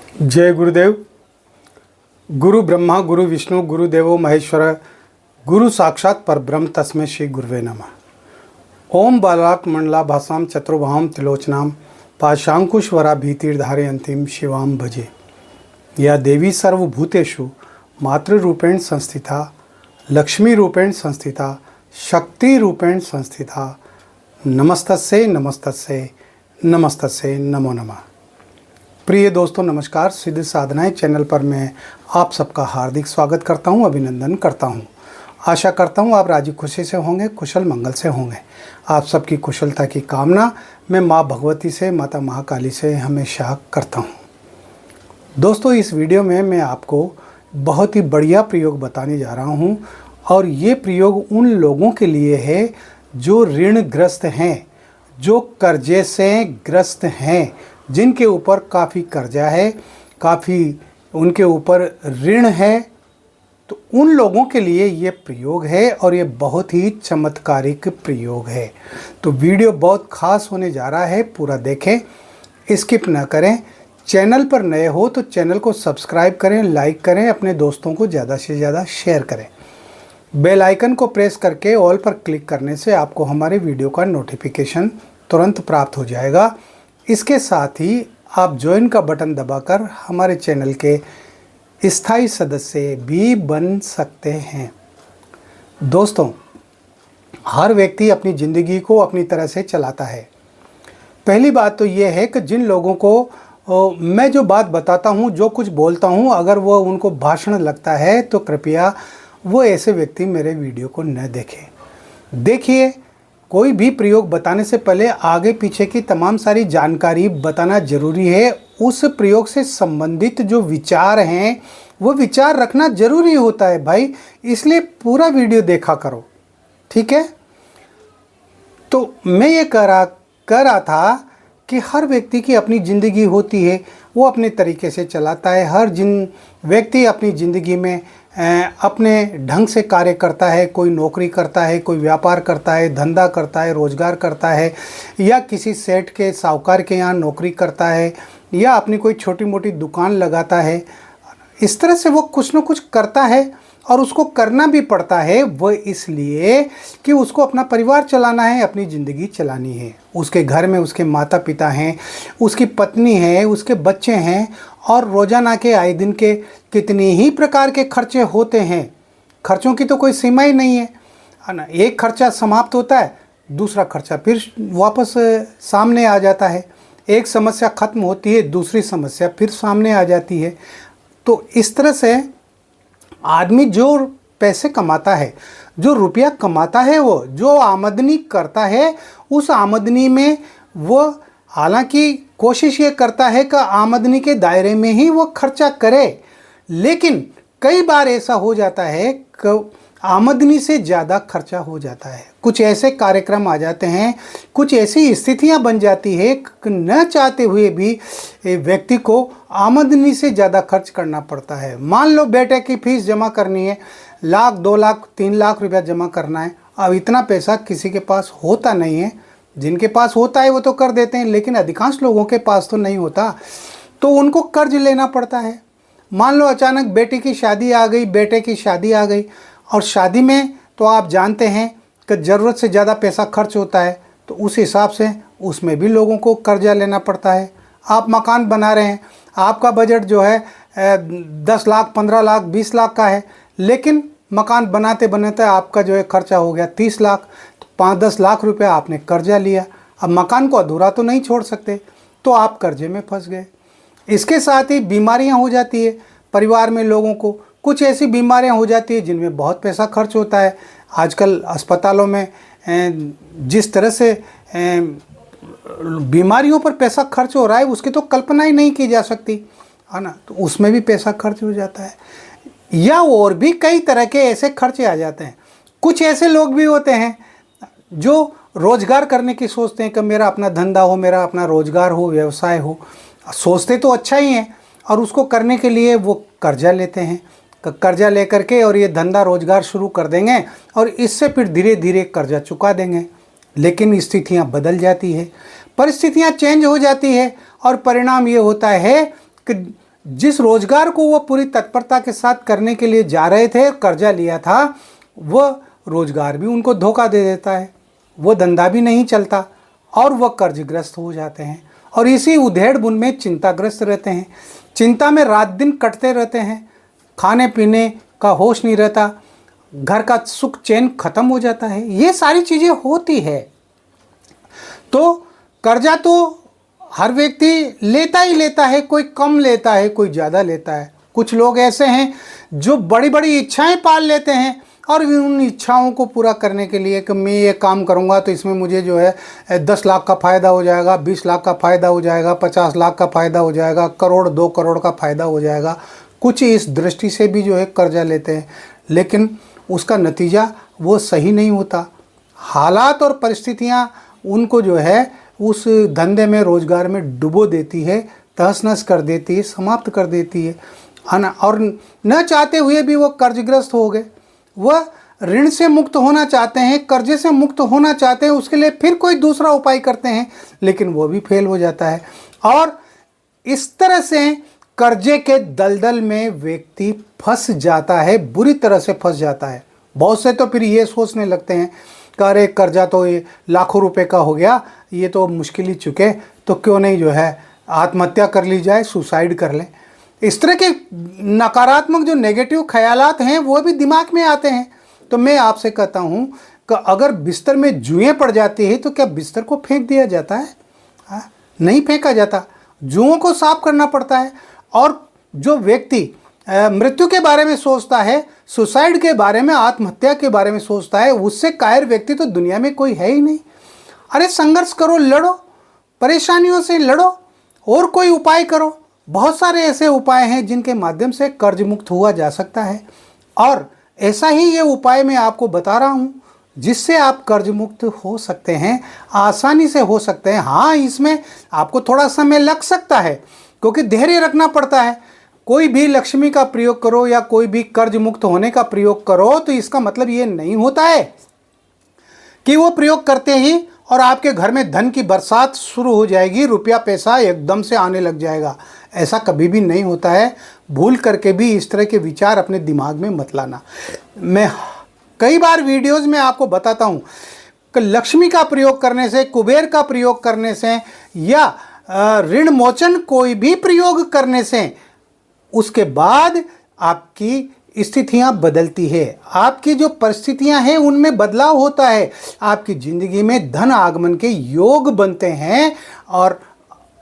जय गुरुदेव। गुरु ब्रह्मा गुरु विष्णु गुरुदेवो महेश्वर गुरु साक्षात परब्रह्म तस्मै श्री गुरुवे नमः। ओम बालाक मंडलाभासां चतुर्भां त्रिलोचनां पाशांकुशवरा भीतिर्धारयन्तीं शिवां भजे। या देवी सर्वभूतेषु मातृरूपेण संस्थिता लक्ष्मी रूपेण संस्थिता शक्ति रूपेण संस्थिता नमस्तस्यै नमस्तस्यै नमस्तस्यै नमो नमः। प्रिय दोस्तों नमस्कार। सिद्ध साधनाएं चैनल पर मैं आप सबका हार्दिक स्वागत करता हूं, अभिनंदन करता हूं। आशा करता हूं आप राजी खुशी से होंगे, कुशल मंगल से होंगे। आप सबकी कुशलता की कामना मैं मां भगवती से, माता महाकाली से हमेशा करता हूं। दोस्तों इस वीडियो में मैं आपको बहुत ही बढ़िया प्रयोग बताने जा रहा हूं और ये प्रयोग उन लोगों के लिए है जो ऋणग्रस्त हैं, जो कर्जे से ग्रस्त हैं, जिनके ऊपर काफ़ी कर्जा है, काफ़ी उनके ऊपर ऋण है। तो उन लोगों के लिए ये प्रयोग है और ये बहुत ही चमत्कारिक प्रयोग है। तो वीडियो बहुत खास होने जा रहा है, पूरा देखें, स्किप ना करें। चैनल पर नए हो तो चैनल को सब्सक्राइब करें, लाइक करें, अपने दोस्तों को ज़्यादा से ज़्यादा शेयर करें। बेल आइकन को प्रेस करके ऑल पर क्लिक करने से आपको हमारे वीडियो का नोटिफिकेशन तुरंत प्राप्त हो जाएगा। इसके साथ ही आप ज्वाइन का बटन दबाकर हमारे चैनल के स्थायी सदस्य भी बन सकते हैं। दोस्तों हर व्यक्ति अपनी ज़िंदगी को अपनी तरह से चलाता है। पहली बात तो ये है कि जिन लोगों को मैं जो बात बताता हूँ, जो कुछ बोलता हूँ, अगर वो उनको भाषण लगता है तो कृपया वो ऐसे व्यक्ति मेरे वीडियो को न देखें। देखिए, कोई भी प्रयोग बताने से पहले आगे पीछे की तमाम सारी जानकारी बताना जरूरी है। उस प्रयोग से संबंधित जो विचार हैं वो विचार रखना जरूरी होता है भाई, इसलिए पूरा वीडियो देखा करो, ठीक है। तो मैं ये कह रहा था कि हर व्यक्ति की अपनी ज़िंदगी होती है, वो अपने तरीके से चलाता है। हर व्यक्ति अपनी ज़िंदगी में अपने ढंग से कार्य करता है। कोई नौकरी करता है, कोई व्यापार करता है, धंधा करता है, रोजगार करता है, या किसी सेठ के साहूकार के यहाँ नौकरी करता है, या अपनी कोई छोटी मोटी दुकान लगाता है। इस तरह से वो कुछ न कुछ करता है और उसको करना भी पड़ता है। वो इसलिए कि उसको अपना परिवार चलाना है, अपनी ज़िंदगी चलानी है। उसके घर में उसके माता पिता हैं, उसकी पत्नी है, उसके बच्चे हैं, और रोज़ाना के आए दिन के कितनी ही प्रकार के खर्चे होते हैं। खर्चों की तो कोई सीमा ही नहीं है ना। एक खर्चा समाप्त होता है, दूसरा खर्चा फिर वापस सामने आ जाता है। एक समस्या खत्म होती है, दूसरी समस्या फिर सामने आ जाती है। तो इस तरह से आदमी जो पैसे कमाता है, जो रुपया कमाता है, वो जो आमदनी करता है, उस आमदनी में वो हालांकि कोशिश ये करता है कि आमदनी के दायरे में ही वो खर्चा करे, लेकिन कई बार ऐसा हो जाता है कि आमदनी से ज़्यादा खर्चा हो जाता है। कुछ ऐसे कार्यक्रम आ जाते हैं, कुछ ऐसी स्थितियां बन जाती है कि न चाहते हुए भी व्यक्ति को आमदनी से ज़्यादा खर्च करना पड़ता है। मान लो बेटे की फीस जमा करनी है, 1,00,000, 2,00,000, 3,00,000 रुपया जमा करना है। अब इतना पैसा किसी के पास होता नहीं है। जिनके पास होता है वो तो कर देते हैं, लेकिन अधिकांश लोगों के पास तो नहीं होता, तो उनको कर्ज लेना पड़ता है। मान लो अचानक बेटी की शादी आ गई, बेटे की शादी आ गई, और शादी में तो आप जानते हैं कि ज़रूरत से ज़्यादा पैसा खर्च होता है, तो उस हिसाब से उसमें भी लोगों को कर्जा लेना पड़ता है। आप मकान बना रहे हैं, आपका बजट जो है 10 लाख, 15 लाख, 20 लाख का है, लेकिन मकान बनाते बनाते आपका जो है खर्चा हो गया 30 लाख। 5-10 लाख रुपया आपने कर्जा लिया। अब मकान को अधूरा तो नहीं छोड़ सकते, तो आप कर्जे में फंस गए। इसके साथ ही बीमारियां हो जाती है परिवार में। लोगों को कुछ ऐसी बीमारियां हो जाती है जिनमें बहुत पैसा खर्च होता है। आजकल अस्पतालों में जिस तरह से बीमारियों पर पैसा खर्च हो रहा है, उसकी तो कल्पना ही नहीं की जा सकती, है ना। तो उसमें भी पैसा खर्च हो जाता है, या और भी कई तरह के ऐसे खर्चे आ जाते हैं। कुछ ऐसे लोग भी होते हैं जो रोजगार करने की सोचते हैं कि मेरा अपना धंधा हो, मेरा अपना रोजगार हो, व्यवसाय हो। सोचते तो अच्छा ही है, और उसको करने के लिए वो कर्जा लेते हैं। कर्जा लेकर के और ये धंधा रोजगार शुरू कर देंगे और इससे फिर धीरे धीरे कर्जा चुका देंगे। लेकिन स्थितियां बदल जाती है, परिस्थितियां चेंज हो जाती है, और परिणाम ये होता है कि जिस रोजगार को वो पूरी तत्परता के साथ करने के लिए जा रहे थे, कर्जा लिया था, वह रोजगार भी उनको धोखा दे देता है, वो धंधा भी नहीं चलता और वह कर्जग्रस्त हो जाते हैं और इसी उधेड़ बुन में चिंताग्रस्त रहते हैं। चिंता में रात दिन कटते रहते हैं, खाने पीने का होश नहीं रहता, घर का सुख चैन खत्म हो जाता है। ये सारी चीज़ें होती है। तो कर्जा तो हर व्यक्ति लेता ही लेता है, कोई कम लेता है, कोई ज़्यादा लेता है। कुछ लोग ऐसे हैं जो बड़ी बड़ी इच्छाएं पाल लेते हैं और उन इच्छाओं को पूरा करने के लिए कि मैं ये काम करूँगा तो इसमें मुझे जो है 10 लाख का फ़ायदा हो जाएगा, 20 लाख का फ़ायदा हो जाएगा, 50 लाख का फ़ायदा हो जाएगा, करोड़ 2 करोड़ का फ़ायदा हो जाएगा। कुछ इस दृष्टि से भी जो है कर्जा लेते हैं, लेकिन उसका नतीजा वो सही नहीं होता। हालात और परिस्थितियाँ उनको जो है उस धंधे में, रोजगार में डुबो देती है, तहस नहस कर देती है, समाप्त कर देती है ना। और न चाहते हुए भी वो कर्जग्रस्त हो गए। वह ऋण से मुक्त होना चाहते हैं, कर्जे से मुक्त होना चाहते हैं, उसके लिए फिर कोई दूसरा उपाय करते हैं, लेकिन वो भी फेल हो जाता है। और इस तरह से कर्जे के दलदल में व्यक्ति फंस जाता है, बुरी तरह से फंस जाता है। बहुत से तो फिर ये सोचने लगते हैं कि अरे कर्जा तो ये लाखों रुपए का हो गया, ये तो मुश्किल ही चुके, तो क्यों नहीं जो है आत्महत्या कर ली जाए, सुसाइड कर लें। इस तरह के नकारात्मक जो नेगेटिव ख्यालात हैं वो भी दिमाग में आते हैं। तो मैं आपसे कहता हूँ कि अगर बिस्तर में जुएं पड़ जाती है तो क्या बिस्तर को फेंक दिया जाता है? नहीं फेंका जाता, जुओं को साफ करना पड़ता है। और जो व्यक्ति मृत्यु के बारे में सोचता है, सुसाइड के बारे में, आत्महत्या के बारे में सोचता है, उससे कायर व्यक्ति तो दुनिया में कोई है ही नहीं। अरे संघर्ष करो, लड़ो, परेशानियों से लड़ो और कोई उपाय करो। बहुत सारे ऐसे उपाय हैं जिनके माध्यम से कर्ज मुक्त हुआ जा सकता है और ऐसा ही ये उपाय मैं आपको बता रहा हूँ जिससे आप कर्ज मुक्त हो सकते हैं, आसानी से हो सकते हैं। हाँ, इसमें आपको थोड़ा समय लग सकता है क्योंकि धैर्य रखना पड़ता है। कोई भी लक्ष्मी का प्रयोग करो या कोई भी कर्ज मुक्त होने का प्रयोग करो तो इसका मतलब ये नहीं होता है कि वो प्रयोग करते ही और आपके घर में धन की बरसात शुरू हो जाएगी, रुपया पैसा एकदम से आने लग जाएगा। ऐसा कभी भी नहीं होता है। भूल करके भी इस तरह के विचार अपने दिमाग में मत लाना। मैं कई बार वीडियोस में आपको बताता हूँ कि लक्ष्मी का प्रयोग करने से, कुबेर का प्रयोग करने से या ऋण मोचन कोई भी प्रयोग करने से उसके बाद आपकी स्थितियां बदलती है, आपकी जो परिस्थितियां हैं उनमें बदलाव होता है, आपकी ज़िंदगी में धन आगमन के योग बनते हैं और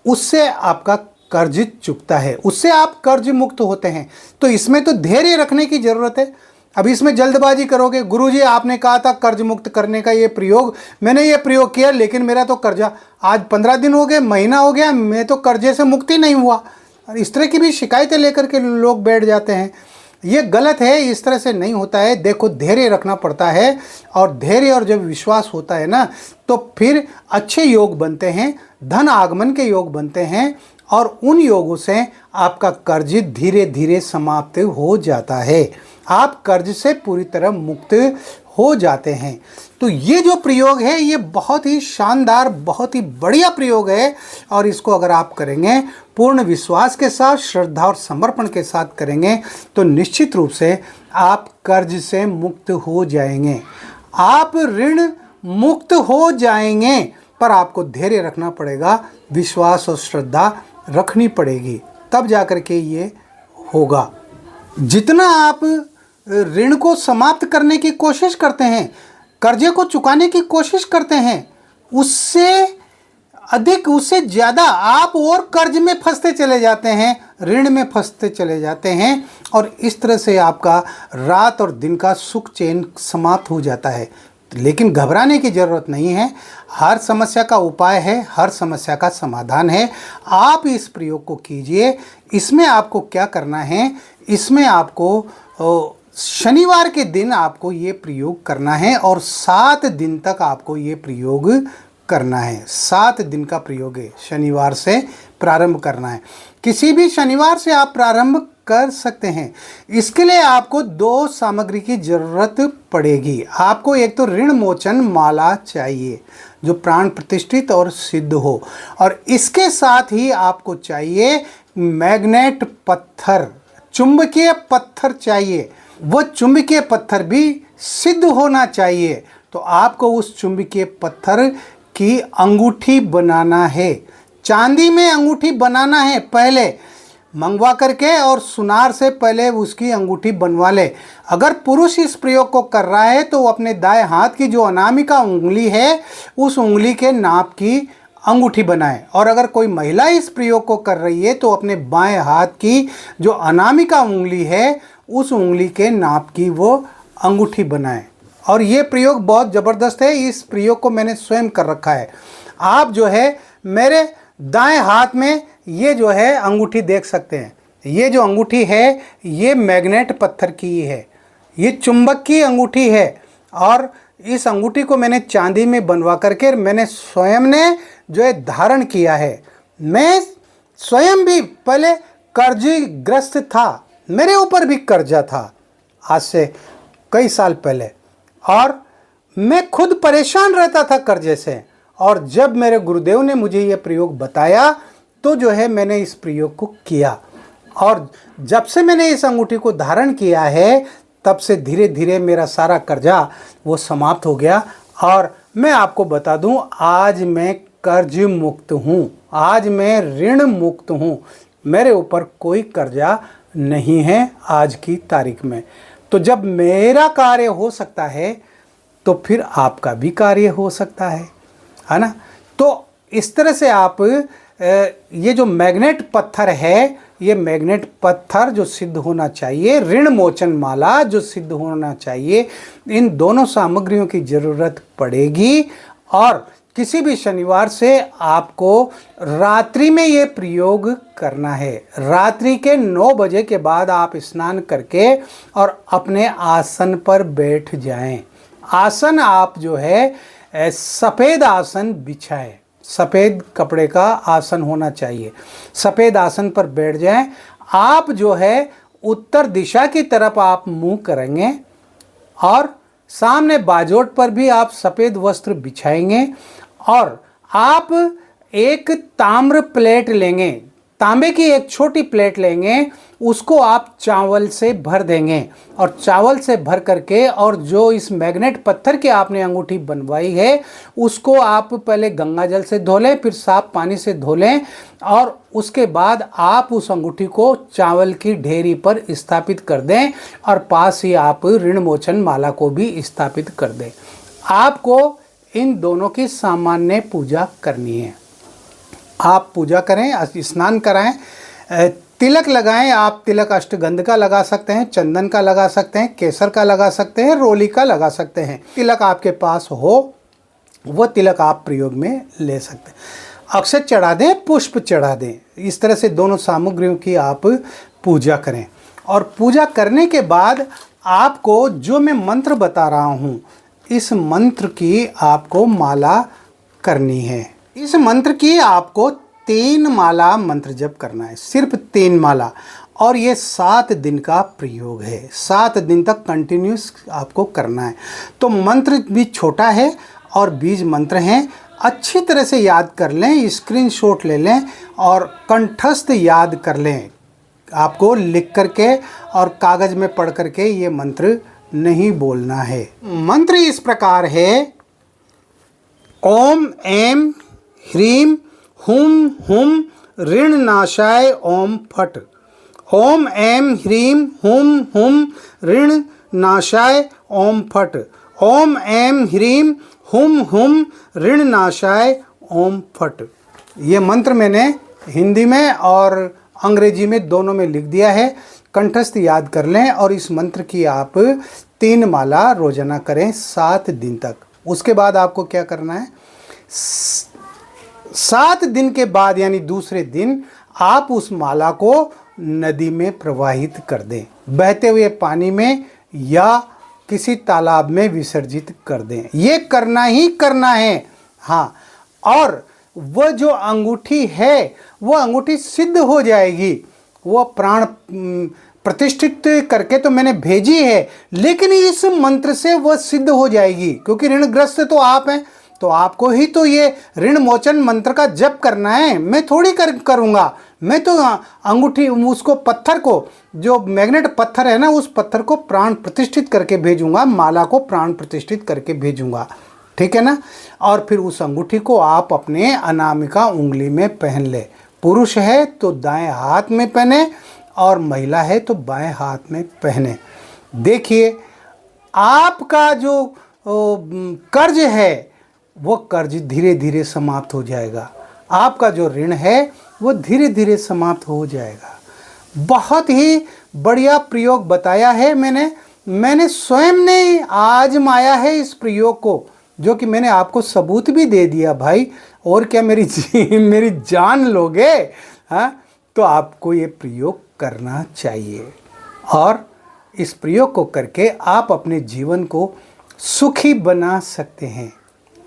उससे आपका कर्ज चुकता है, उससे आप कर्ज मुक्त होते हैं। तो इसमें तो धैर्य रखने की ज़रूरत है। अब इसमें जल्दबाजी करोगे, गुरुजी आपने कहा था कर्ज मुक्त करने का ये प्रयोग, मैंने ये प्रयोग किया लेकिन मेरा तो कर्जा आज 15 दिन हो गए, महीना हो गया, मैं तो कर्जे से मुक्ति नहीं हुआ। और इस तरह की भी शिकायतें लेकर के लोग बैठ जाते हैं। ये गलत है, इस तरह से नहीं होता है। देखो, धैर्य रखना पड़ता है और धैर्य और जब विश्वास होता है ना तो फिर अच्छे योग बनते हैं, धन आगमन के योग बनते हैं और उन योगों से आपका कर्ज धीरे धीरे समाप्त हो जाता है, आप कर्ज से पूरी तरह मुक्त हो जाते हैं। तो ये जो प्रयोग है ये बहुत ही शानदार, बहुत ही बढ़िया प्रयोग है और इसको अगर आप करेंगे पूर्ण विश्वास के साथ, श्रद्धा और समर्पण के साथ करेंगे तो निश्चित रूप से आप कर्ज से मुक्त हो जाएंगे, आप ऋण मुक्त हो जाएंगे। पर आपको धैर्य रखना पड़ेगा, विश्वास और श्रद्धा रखनी पड़ेगी, तब जाकर के ये होगा। जितना आप ऋण को समाप्त करने की कोशिश करते हैं, कर्जे को चुकाने की कोशिश करते हैं, उससे अधिक, उससे ज़्यादा आप और कर्ज में फंसते चले जाते हैं, ऋण में फंसते चले जाते हैं और इस तरह से आपका रात और दिन का सुख चैन समाप्त हो जाता है। लेकिन घबराने की ज़रूरत नहीं है, हर समस्या का उपाय है, हर समस्या का समाधान है। आप इस प्रयोग को कीजिए। इसमें आपको क्या करना है, इसमें आपको शनिवार के दिन आपको ये प्रयोग करना है और 7 दिन तक आपको ये प्रयोग करना है। 7 दिन का प्रयोग है, शनिवार से प्रारंभ करना है। किसी भी शनिवार से आप प्रारंभ कर सकते हैं। इसके लिए आपको 2 सामग्री की ज़रूरत पड़ेगी। आपको एक तो ऋण मोचन माला चाहिए जो प्राण प्रतिष्ठित और सिद्ध हो, और इसके साथ ही आपको चाहिए मैग्नेट पत्थर, चुंबकीय पत्थर चाहिए, वो चुंबकीय पत्थर भी सिद्ध होना चाहिए। तो आपको उस चुंबकीय पत्थर की अंगूठी बनाना है, चांदी में अंगूठी बनाना है, पहले मंगवा करके और सुनार से पहले उसकी अंगूठी बनवा ले। अगर पुरुष इस प्रयोग को कर रहा है तो वो अपने दाएं हाथ की जो अनामिका उंगली है उस उंगली के नाप की अंगूठी बनाए, और अगर कोई महिला इस प्रयोग को कर रही है तो अपने बाएं हाथ की जो अनामिका उंगली है उस उंगली के नाप की वो अंगूठी बनाए। और ये प्रयोग बहुत ज़बरदस्त है, इस प्रयोग को मैंने स्वयं कर रखा है। आप जो है मेरे दाएं हाथ में ये जो है अंगूठी देख सकते हैं, ये जो अंगूठी है ये मैग्नेट पत्थर की है, ये चुंबक की अंगूठी है। और इस अंगूठी को मैंने चांदी में बनवा करके मैंने स्वयं ने जो है धारण किया है। मैं स्वयं भी पहले कर्जग्रस्त था, मेरे ऊपर भी कर्जा था आज से कई साल पहले, और मैं खुद परेशान रहता था कर्जे से। और जब मेरे गुरुदेव ने मुझे ये प्रयोग बताया तो जो है मैंने इस प्रयोग को किया, और जब से मैंने इस अंगूठी को धारण किया है तब से धीरे धीरे मेरा सारा कर्जा वो समाप्त हो गया। और मैं आपको बता दूं, आज मैं कर्ज मुक्त हूँ, आज मैं ऋण मुक्त हूँ, मेरे ऊपर कोई कर्जा नहीं है आज की तारीख में। तो जब मेरा कार्य हो सकता है तो फिर आपका भी कार्य हो सकता है ना। तो इस तरह से आप ये जो मैग्नेट पत्थर है, ये मैग्नेट पत्थर जो सिद्ध होना चाहिए, ऋण मोचन माला जो सिद्ध होना चाहिए, इन दोनों सामग्रियों की ज़रूरत पड़ेगी। और किसी भी शनिवार से आपको रात्रि में ये प्रयोग करना है। रात्रि के 9 बजे के बाद आप स्नान करके और अपने आसन पर बैठ जाएं। आसन आप जो है सफ़ेद आसन बिछाएं, सफ़ेद कपड़े का आसन होना चाहिए, सफ़ेद आसन पर बैठ जाएं। आप जो है उत्तर दिशा की तरफ आप मुंह करेंगे और सामने बाजोट पर भी आप सफ़ेद वस्त्र बिछाएंगे, और आप एक ताम्र प्लेट लेंगे, तांबे की एक छोटी प्लेट लेंगे, उसको आप चावल से भर देंगे, और चावल से भर करके और जो इस मैग्नेट पत्थर की आपने अंगूठी बनवाई है उसको आप पहले गंगा जल से धो लें, फिर साफ पानी से धो लें, और उसके बाद आप उस अंगूठी को चावल की ढेरी पर स्थापित कर दें, और पास ही आप ऋण मोचन माला को भी स्थापित कर दें। आपको इन दोनों की सामान्य पूजा करनी है। आप पूजा करें, स्नान कराएं, तिलक लगाएं। आप तिलक अष्टगंध का लगा सकते हैं, चंदन का लगा सकते हैं, केसर का लगा सकते हैं, रोली का लगा सकते हैं। तिलक आपके पास हो वो तिलक आप प्रयोग में ले सकते हैं। अक्षत चढ़ा दें, पुष्प चढ़ा दें। इस तरह से दोनों सामग्रियों की आप पूजा करें। और पूजा करने के बाद आपको जो मैं मंत्र बता रहा हूँ, इस मंत्र की आपको माला करनी है। इस मंत्र की आपको 3 माला मंत्र जप करना है, सिर्फ 3 माला। और ये 7 दिन का प्रयोग है, 7 दिन तक कंटिन्यूस आपको करना है। तो मंत्र भी छोटा है और बीज मंत्र हैं, अच्छी तरह से याद कर लें, स्क्रीनशॉट ले लें और कंठस्थ याद कर लें। आपको लिख करके और कागज़ में पढ़ करके ये मंत्र नहीं बोलना है। मंत्र इस प्रकार है: ओम ऐं ह्रीं हुम हुम ऋण नाशाय ओम फट। ओम ऐं ह्रीं हुम हुम ऋण नाशाय ओम फट। ओम ऐं ह्रीं हुम हुम ऋण नाशाय ओम फट। ये मंत्र मैंने हिंदी में और अंग्रेजी में दोनों में लिख दिया है, कंठस्थ याद कर लें। और इस मंत्र की आप 3 माला रोजाना करें 7 दिन तक। उसके बाद आपको क्या करना है, 7 दिन के बाद यानी दूसरे दिन आप उस माला को नदी में प्रवाहित कर दें, बहते हुए पानी में या किसी तालाब में विसर्जित कर दें। ये करना ही करना है। हाँ, और वह जो अंगूठी है वो अंगूठी सिद्ध हो जाएगी। वो प्राण प्रतिष्ठित करके तो मैंने भेजी है, लेकिन इस मंत्र से वह सिद्ध हो जाएगी, क्योंकि ऋणग्रस्त तो आप हैं। तो आपको ही तो ये ऋण मोचन मंत्र का जप करना है, मैं थोड़ी करूँगा। मैं तो अंगूठी उसको पत्थर को, जो मैग्नेट पत्थर है ना, उस पत्थर को प्राण प्रतिष्ठित करके भेजूंगा, माला को प्राण प्रतिष्ठित करके भेजूंगा, ठीक है ना। और फिर उस अंगूठी को आप अपने अनामिका उंगली में पहन ले। पुरुष है तो दाएं हाथ में पहने और महिला है तो बाएं हाथ में पहने। देखिए आपका जो कर्ज है वो कर्ज धीरे धीरे समाप्त हो जाएगा, आपका जो ऋण है वो धीरे धीरे समाप्त हो जाएगा। बहुत ही बढ़िया प्रयोग बताया है मैंने स्वयं ने आजमाया है इस प्रयोग को, जो कि मैंने आपको सबूत भी दे दिया भाई। और क्या मेरी जान लोगे? हाँ, तो आपको ये प्रयोग करना चाहिए और इस प्रयोग को करके आप अपने जीवन को सुखी बना सकते हैं।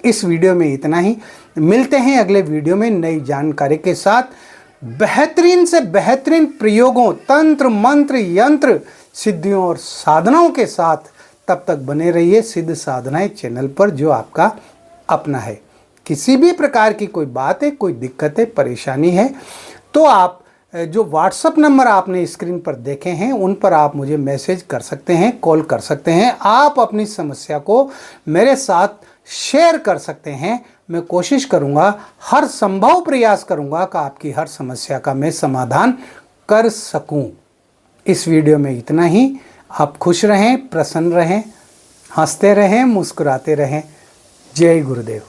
इस वीडियो में इतना ही, मिलते हैं अगले वीडियो में नई जानकारी के साथ, बेहतरीन से बेहतरीन प्रयोगों, तंत्र मंत्र यंत्र सिद्धियों और साधनाओं के साथ। तब तक बने रहिए सिद्ध साधनाएं चैनल पर, जो आपका अपना है। किसी भी प्रकार की कोई बात है, कोई दिक्कत है, परेशानी है, तो आप जो व्हाट्सएप नंबर आपने स्क्रीन पर देखे हैं उन पर आप मुझे मैसेज कर सकते हैं, कॉल कर सकते हैं। आप अपनी समस्या को मेरे साथ शेयर कर सकते हैं। मैं कोशिश करूंगा, हर संभव प्रयास करूंगा कि आपकी हर समस्या का मैं समाधान कर सकूं। इस वीडियो में इतना ही। आप खुश रहें, प्रसन्न रहें, हंसते रहें, मुस्कुराते रहें। जय गुरुदेव।